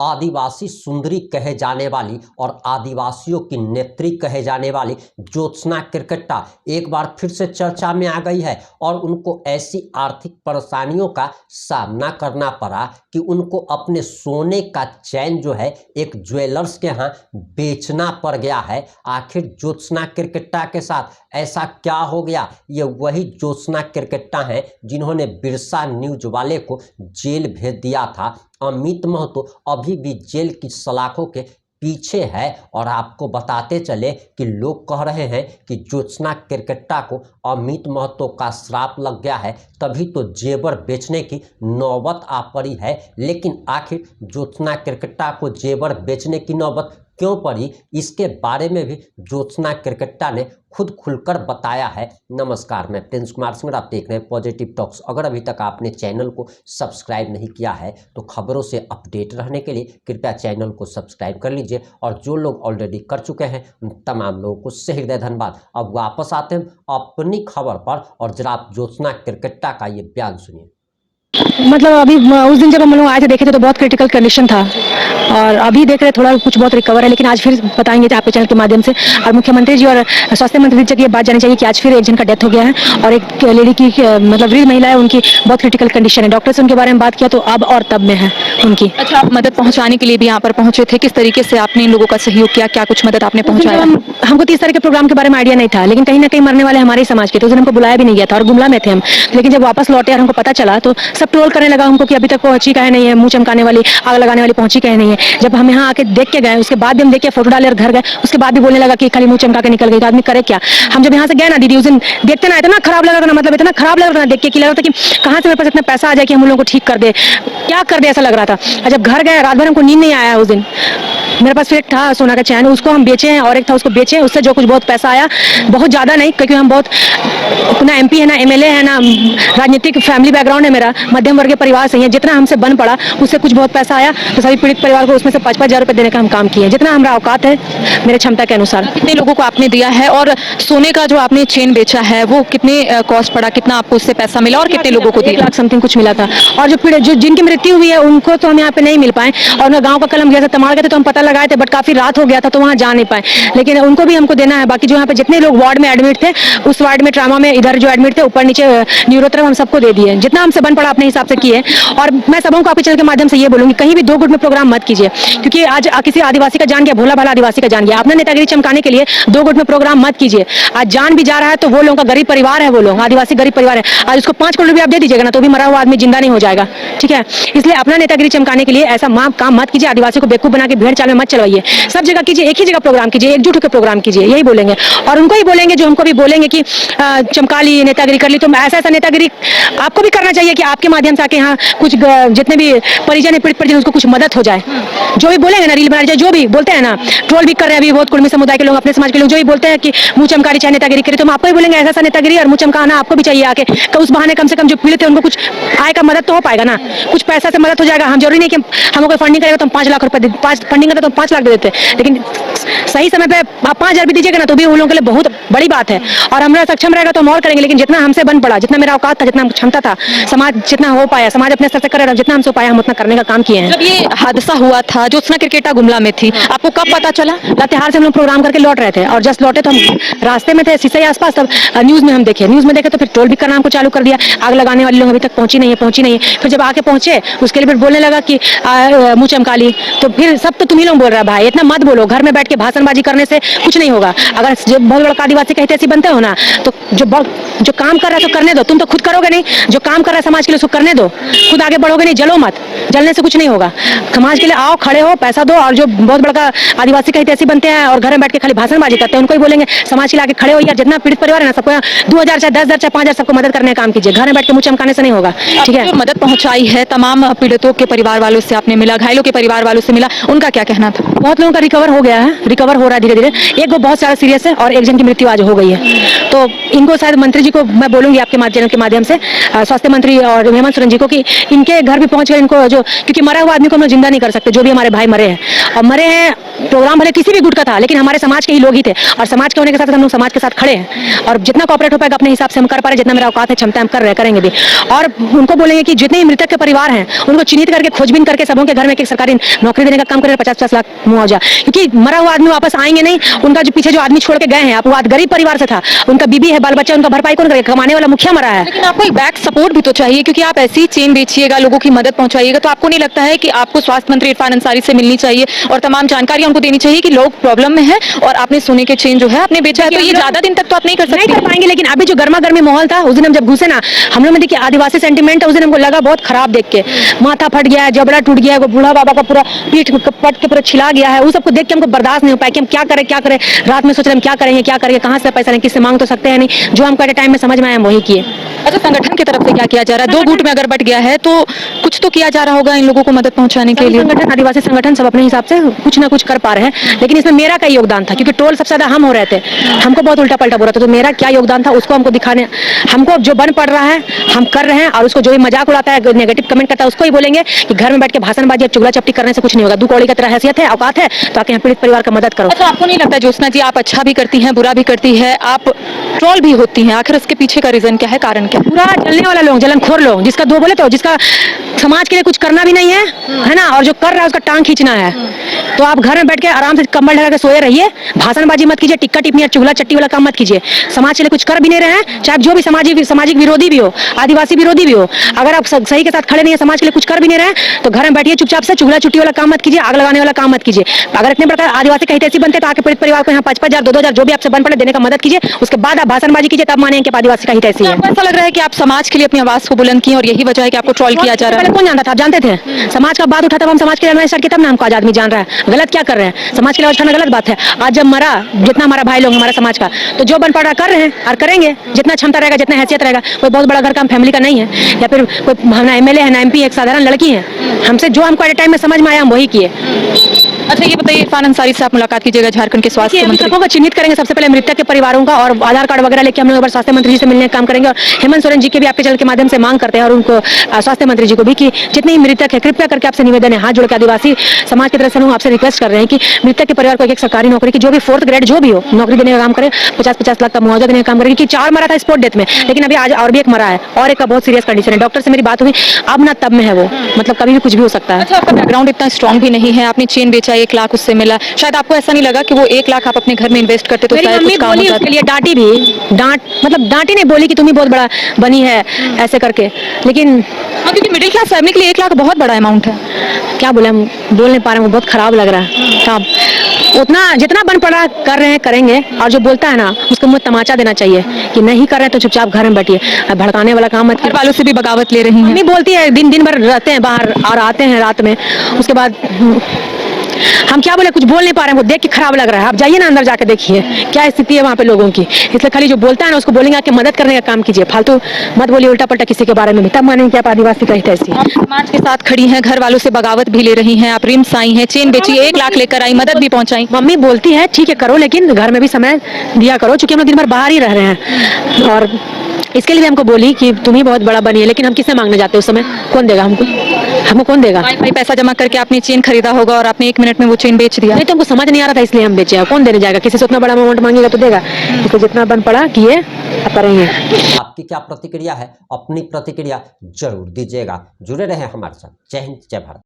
आदिवासी सुंदरी कहे जाने वाली और आदिवासियों की नेत्री कहे जाने वाली ज्योत्सना केरकेट्टा एक बार फिर से चर्चा में आ गई है और उनको ऐसी आर्थिक परेशानियों का सामना करना पड़ा कि उनको अपने सोने का चैन जो है एक ज्वेलर्स के यहाँ बेचना पड़ गया है। आखिर ज्योत्सना केरकेट्टा के साथ ऐसा क्या हो गया? ये वही ज्योत्सना केरकेट्टा हैं जिन्होंने बिरसा न्यूज वाले को जेल भेज दिया था। अमित महतो अभी भी जेल की सलाखों के पीछे है और आपको बताते चले कि लोग कह रहे हैं कि ज्योत्सना केरकेट्टा को अमित महतो का श्राप लग गया है, तभी तो जेवर बेचने की नौबत आ पड़ी है। लेकिन आखिर ज्योत्सना केरकेट्टा को जेवर बेचने की नौबत क्यों पड़ी, इसके बारे में भी ज्योत्सना केरकेट्टा ने खुद खुलकर बताया है। नमस्कार, मैं प्रिंस कुमार सिंह, आप देख रहे हैं पॉजिटिव टॉक्स। अगर अभी तक आपने चैनल को सब्सक्राइब नहीं किया है तो खबरों से अपडेट रहने के लिए कृपया चैनल को सब्सक्राइब कर लीजिए और जो लोग ऑलरेडी कर चुके हैं उन तमाम लोगों को सहृदय धन्यवाद। अब वापस आते हैं अपनी खबर पर और जरा आप ज्योत्सना केरकेट्टा का ये बयान सुनिए। मतलब अभी उस दिन जब हम लोग आए थे देखे थे तो बहुत क्रिटिकल कंडीशन था और अभी देख रहे थोड़ा कुछ बहुत रिकवर है, लेकिन आज फिर बताएंगे आपके चैनल के माध्यम से। और मुख्यमंत्री जी और स्वास्थ्य मंत्री जी की ये बात जानी चाहिए कि आज फिर एक जन का डेथ हो गया है और एक लेडी की मतलब वृद्ध महिला है, उनकी बहुत क्रिटिकल कंडीशन है। डॉक्टर से उनके बारे में बात किया तो अब और तब में है उनकी। अच्छा, आप मदद पहुंचाने के लिए भी यहाँ पर पहुंचे थे, किस तरीके से आपने इन लोगों का सहयोग किया, क्या कुछ मदद आपने पहुंचाया? हमको 30 तारीख के प्रोग्राम के बारे में आइडिया नहीं था, लेकिन कहीं ना कहीं मरने वाले हमारे समाज के थे। उस दिन हमको बुलाया भी नहीं गया था और गुमला में थे हम, लेकिन जब वापस लौटे और हमको पता चला तो सब ट्रोल करने लगा हमको कि अभी तक पहुंची काहे नहीं है, मुंह चमकाने वाली, आग लगाने वाली पहुंची काहे नहीं है। जब हम यहाँ आके देख के गए, उसके बाद भी हम देख के फोटो डाले और घर गए, उसके बाद भी बोलने लगा कि खाली मुंह चमका के निकल गई, तो आदमी करे क्या। हम जब यहाँ से गए ना दीदी, उस दिन देखते ना इतना खराब लगा ना, मतलब इतना खराब लग रहा था देख के कि लग रहा था कि कहाँ से मेरे पास इतना पैसा आ जाए कि हम उन लोगों को ठीक कर दे, क्या कर दे, ऐसा लग रहा था। और जब घर गए रात भर हमको नींद नहीं आया उस दिन। मेरे पास फिर एक था सोना का चैन, उसको हम बेचे हैं और एक था उसको बेचे, उससे जो कुछ बहुत पैसा आया, बहुत ज़्यादा नहीं, क्योंकि हम बहुत ना एमपी है ना एमएलए है ना राजनीतिक फैमिली बैकग्राउंड है मेरा, मध्यम वर्गीय परिवार से है। जितना हमसे बन पड़ा उससे कुछ बहुत पैसा आया तो सभी पीड़ित परिवार को उसमें से 5-5 हज़ार रुपये देने का हम काम किए, जितना हमारा औकात है मेरे क्षमता के अनुसार। कितने लोगों को आपने दिया है और सोने का जो आपने चेन बेचा है वो कितने कॉस्ट पड़ा, कितना आपको उससे पैसा मिला और कितने लोगों को 1 लाख समथिंग कुछ मिला था। और जो जिनकी मृत्यु हुई है उनको तो हम यहाँ पे नहीं मिल पाए और मैं गाँव का कलम गया था, तमाड़ गए थे तो हम पता लगाए थे, बट काफी रात हो गया था तो वहाँ जा नहीं पाए, लेकिन उनको भी हमको देना है। बाकी जो यहाँ पे जितने लोग वार्ड में एडमिट थे, उस वार्ड में ट्रामा में इधर जो एडमिट थे ऊपर नीचे न्यूरो तरफ, हम सबको दे दिए, जितना हमसे बन पड़ा अपने हिसाब से किए। और मैं सबों को आपके चैनल के माध्यम से ये बोलूंगी, कहीं भी 2 गुट में प्रोग्राम मत कीजिए, क्योंकि आज किसी आदिवासी का जान गया, भोला भाला आदिवासी का जान गया। आपने नेतागिरी चमकाने के लिए 2 गुट में प्रोग्राम मत कीजिए। आज जान भी जा रहा है तो वो लोगों का गरीब परिवार है, वो लोग आदिवासी गरीब परिवार है। आज उसको 5 करोड़ रुपया आप दे दीजिएगा ना तो भी मरा हुआ आदमी जिंदा नहीं हो जाएगा, ठीक है। इसलिए अपना नेतागिरी चमकाने के लिए ऐसा काम मत कीजिए, आदिवासी को बेवकूफ बना के भेड़ चाल में मत चलवाइए। सब जगह कीजिए, एक ही जगह प्रोग्राम कीजिए, एकजुट होकर प्रोग्राम कीजिए, यही बोलेंगे। और उनको ही बोलेंगे जो हमको भी बोलेंगे कि चमका ली, नेतागिरी कर ली, तो ऐसा नेतागिरी आपको भी करना चाहिए कि आपके माध्यम से आके यहाँ कुछ जितने भी परिजन पीड़ित परिजन उसको कुछ मदद हो जाए। जो भी बोलेंगे ना, रील बना जाए, जो भी बोलते हैं ना, ट्रोल भी कर रहे हैं अभी बहुत कुर्मी समुदाय के लोग, अपने समाज के लोग जो भी बोलते हैं कि मुंह चमकारी चाहे नेतागिरी करे, तो हम आपको ही बोलेंगे ऐसा नेतागिरी और मुंह चमकाना आपको भी चाहिए आके। तो उस बहाने कम से कम जो पीड़ित है उनको कुछ आय का मदद तो हो पाएगा ना, कुछ पैसा से मदद हो जाएगा। हम जरूरी नहीं कि हम कोई फंडिंग करेगा तो हम 5 लाख रुपए फंडिंग करते तो 5 लाख दे देते, लेकिन सही समय पे आप 5 हज़ार भी दीजिएगा ना तो भी उन लोगों के लिए बहुत बड़ी बात है। और हमारा सक्षम रहेगा तो हम और करेंगे, लेकिन जितना हमसे बन पड़ा, जितना मेरा औकात था, जितना क्षमता था, समाज जितना हो पाया, समाज अपने स्तर से करे, जितना हमसे पाया हम उतना करने का काम किए हैं। जब ये हादसा हुआ था, ज्योत्सना केरकेट्टा गुमला में थी, आपको कब पता चला? लातेहार से हम लोग प्रोग्राम करके लौट रहे थे और जस्ट लौटे तो हम रास्ते में थे सीसई आसपास, तब न्यूज में देखे तो फिर ट्रोल भी करना हमको चालू कर दिया, आग लगाने वाले लोग अभी तक पहुंची नहीं है। फिर जब आके पहुंचे उसके लिए फिर बोलने लगा कि मुंह चमका ली, तो फिर सब तो तुम ही लोग बोल रहा है, भाई इतना मत बोलो, घर में बैठ के भाषणबाजी करने से कुछ नहीं होगा। अगर बहुत बड़ा आदिवासी का हितैषी बनते हो ना तो जो काम कर रहा है तो करने दो, तुम तो खुद करोगे नहीं, जो काम कर रहा है समाज के लिए उसको करने दो, खुद आगे बढ़ोगे नहीं, जलो मत, जलने से कुछ नहीं होगा। समाज के लिए आओ, खड़े हो, पैसा दो। और जो बहुत बड़ा आदिवासी का हितैषी बनते हैं और घर में बैठ के खाली भाषणबाजी करते हैं, उनको ही बोलेंगे समाज के लिए आगे खड़े हो यार, जितना पीड़ित परिवार है ना सबको 2,000 चाहे 10,000 चाहे 5,000 सबको मदद करने का काम कीजिए, घर में बैठ के मुंह चमकाने से नहीं होगा, ठीक है। मदद पहुंचाई है, तमाम पीड़ितों के परिवार वालों से आपने मिला, घायलों के परिवार वालों से मिला, उनका क्या कहना था? बहुत लोगों का रिकवर हो गया है, रिकवर रिकवर हो रहा है धीरे धीरे। एक वो बहुत ज़्यादा सीरियस है और एक जन की मृत्यु आज हो गई है। तो इनको शायद मंत्री जी को मैं बोलूंगी आपके चैनल के माध्यम से, स्वास्थ्य मंत्री और हेमंत सोरेन जी को, कि इनके घर भी पहुंचकर इनको जो, क्योंकि मरा हुआ आदमी को हम लोग जिंदा नहीं कर सकते, जो भी हमारे भाई मरे हैं और मरे हैं, प्रोग्राम भले किसी भी गुट का था लेकिन हमारे समाज के ही लोग ही थे और समाज के होने के साथ हम लोग समाज के साथ खड़े हैं और जितना कॉपरेट हो पाएगा अपने हिसाब से हम कर पा रहे, जितना मेरा औकात है, क्षमता हम कर रहे, करेंगे भी। और उनको बोलेंगे कि जितने मृतक के परिवार हैं उनको चिन्हित करके खोजबीन करके सबों के घर में एक सरकारी नौकरी देने का काम करें, 50-50 लाख मुआवजा, क्योंकि मरा हुआ आदमी वापस आएंगे नहीं। उनका जो पीछे जो आदमी छोड़ के गए हैं, आप वो गरीब परिवार से था, उनका बीबी है, बाल बच्चा, उनका भरपाई कौन करेगा? कमाने वाला मुखिया मरा है। लेकिन आपको एक बैक सपोर्ट भी तो चाहिए, क्योंकि आप ऐसी चेन बेचिएगा, लोगों की मदद पहुंचाइएगा, तो आपको नहीं लगता है कि आपको स्वास्थ्य मंत्री इरफान अंसारी से मिलनी चाहिए और तमाम जानकारी उनको देनी चाहिए कि लोग प्रॉब्लम में है और आपने सोने के चेन जो है आपने बेचा है, तो ये ज्यादा दिन तक तो आप नहीं कर सकते। नहीं कर पाएंगे, लेकिन अभी जो गर्मा गर्मी माहौल था उस दिन हम जब घुसे ना, हम लोग में देखिए आदिवासी सेंटीमेंट, उस दिन हमको लगा बहुत खराब देख के, माथा फट गया है, जबड़ा टूट गया है, वो बूढ़ा बाबा का पूरा पीठ पट के पूरा छिला गया है, उस सबको देख के हमको बर्दाश्त नहीं हो पाया कि हम क्या करें। रात में सोच रहे हम क्या करेंगे, कहाँ से पैसा लें, किससे मांग तो सकते हैं नहीं, जो हमको एट टाइम में समझ में आया हम वही किए। अच्छा, संगठन की तरफ से क्या किया जा रहा है? दो गुट में अगर बट गया है तो कुछ तो किया जा रहा होगा इन लोगों को मदद पहुंचाने के लिए। संगठन, आदिवासी संगठन सब अपने हिसाब से कुछ ना कुछ कर पा रहे हैं, लेकिन इसमें मेरा क्या योगदान था, क्योंकि टोल सबसे ज्यादा हम हो रहे थे, हमको बहुत उल्टा पलटा बोला था, तो मेरा क्या योगदान था उसको हमको दिखाने, हमको जो बन पड़ रहा है हम कर रहे हैं। और उसको जो भी मजाक उड़ाता है, नेगेटिव कमेंट करता है, उसको ही बोलेंगे कि घर में बैठ के भाषणबाजी और चुगला चपटी करने से कुछ नहीं होगा, 2 कौड़ी का तेरा हैसियत है, औकात है, तो आके यहाँ पीड़ित परिवार का मदद करो। अच्छा, आपको नहीं लगता ज्योत्सना जी आप अच्छा भी करती हैं, बुरा भी करती है, आप ट्रोल भी होती हैं, आखिर उसके पीछे का रीजन क्या है, कारण क्या? पूरा जलने वाला लोग, जलनखोर लोग, जिसका 2 बोले तो जिसका समाज के लिए कुछ करना भी नहीं है ना, और जो कर रहा है उसका टांग खींचना है। तो आप घर में बैठ के आराम से कंबल ढका के सोए रहिए, भाषणबाजी मत कीजिए, टिक्का टिप्पणी चुगला चट्टी वाला काम मत कीजिए। समाज के लिए कुछ कर भी नहीं रहे हैं, चाहे जो भी सामाजिक विरोधी भी हो, आदिवासी विरोधी भी हो, अगर आप सही के साथ खड़े नहीं है, समाज के लिए कुछ कर भी नहीं रहे, तो घर में बैठिए चुपचाप से, चुगला चुट्टी वाला काम मत कीजिए, आग लगाने वाला काम मत कीजिए। अगर इतने प्रकार आदिवासी कहीं ऐसी बनते तो आके पीड़ित परिवार को यहाँ 5,000 2,000 जो भी आपसे बन पड़े देने का मदद कीजिए, उसके बाद आप भाषणबाजी कीजिए, तब मानेंगे कि आदिवासी का हित ऐसी है। ऐसा लग रहा है कि आप समाज के लिए अपनी आवाज को बुलंद की और यही वजह है कि आपको ट्रोल किया जा रहा है। कौन जानता था? आप जानते थे? समाज का बात उठा तब हम समाज के लिए स्टार्ट किया, तब ना हमको आज आदमी जान रहा है गलत क्या कर रहे हैं। समाज के लिए उठाना गलत बात है। आज जब मरा जितना हमारा भाई लोग हमारे समाज का, तो जो बन पड़ा कर रहे हैं और करेंगे, जितना क्षमता रहेगा, जितना हैसियत रहेगा। कोई बहुत बड़ा घर का फैमिली का नहीं है, या फिर कोई हमारा एमएलए है ना एमपी, एक साधारण लड़की है। हमसे जो हमको एट टाइम में समझ में आया हम वही किए। अच्छा, ये बताइए, इरफान अंसारी से आप मुलाकात कीजिएगा, झारखंड के स्वास्थ्य मंत्री को चिन्हित करेंगे सबसे पहले मृतक के परिवारों का, और आधार कार्ड वगैरह लेके हम लोग एक बार स्वास्थ्य मंत्री जी से मिलने का काम करेंगे। और हेमंत सोरेन जी के भी आपके चैनल के माध्यम से मांग करते हैं, और उनको स्वास्थ्य मंत्री जी को भी, कि जितने ही मृतक है कृपया करके आपसे निवेदन है, हाथ जोड़ के आदिवासी समाज की तरफ से हम आपसे रिक्वेस्ट कर रहे हैं कि मृतक के परिवार को एक सरकारी नौकरी की, जो भी 4th ग्रेड जो भी हो, नौकरी देने का काम करे, 50-50 लाख का मुआवजा देने का काम करेगी। कि 4 मरा था स्पॉट डेथ में, लेकिन अभी आज और भी एक मरा है, और एक का बहुत सीरियस कंडीशन है। डॉक्टर से मेरी बात हुई, अब ना तब में है वो, मतलब कभी भी कुछ भी हो सकता है। अच्छा, आपका बैकग्राउंड इतना स्ट्रॉन्ग भी नहीं है, आपने चेन बेचा, 1 लाख उससे मिला, शायद आपको ऐसा नहीं लगा कि वो 1 लाख आप अपने घर में इन्वेस्ट करते तो शायद कुछ काम हो जाता? उसके लिए डांटी भी, डांटी नहीं, बोली कि तुम ही बहुत बड़ा बनी है ऐसे करके, लेकिन हाँ, क्योंकि मिडिल क्लास फैमिली के लिए 1 लाख बहुत बड़ा अमाउंट है। क्या बोले, हम बोल नहीं पा रहे हैं, बहुत खराब लग रहा है। काम उतना जितना बन पड़ा कर रहे हैं, करेंगे, और जो बोलता है ना उसको मुझे तमाचा देना चाहिए कि नहीं कर रहे हैं तो चुपचाप घर में बैठिए, भड़काने वाला काम मत। घर वालों से भी बगावत ले रही हैं? नहीं, बोलती है, दिन भर रहते हैं बाहर और आते हैं रात में, उसके बाद हम क्या बोले, कुछ बोल नहीं पा रहे हैं, देख के खराब लग रहा है। आप जाइए ना अंदर जाके देखिए क्या स्थिति है वहाँ पे लोगों की। इसलिए खाली जो बोलता है ना उसको बोलेंगे कि मदद करने का काम कीजिए, फालतू मत बोलिए उल्टा पल्टा किसी के बारे में भी, तब मानेंगे कि आप आदिवासी का हित ऐसी। आप समाज के साथ खड़ी हैं, घर वालों से बगावत भी ले रही हैं, आप रिम्स आई हैं, चेन बेची, 1 लाख लेकर आई, मदद भी पहुंचाई। मम्मी बोलती है ठीक है करो, लेकिन घर में भी समय दिया करो, चूंकि हम लोग दिन भर बाहर ही रह रहे हैं। और इसके लिए भी हमको बोली कि तुम ही बहुत बड़ा बनी है, लेकिन हम किससे मांगने जाते हैं उस समय? कौन देगा हमको कौन देगा? भाई पैसा जमा करके आपने चेन खरीदा होगा और आपने 1 मिनट में वो चेन बेच दिया। नहीं, तो हमको समझ नहीं आ रहा था इसलिए हम बेचे। कौन देने जाएगा? किसी से उतना बड़ा अमाउंट मांगेगा तो देगा, इसलिए जितना बन पड़ा किए करेंगे। आपकी क्या प्रतिक्रिया है? अपनी प्रतिक्रिया जरूर दीजिएगा। जुड़े रहें हमारे साथ। जय हिंद, जय भारत।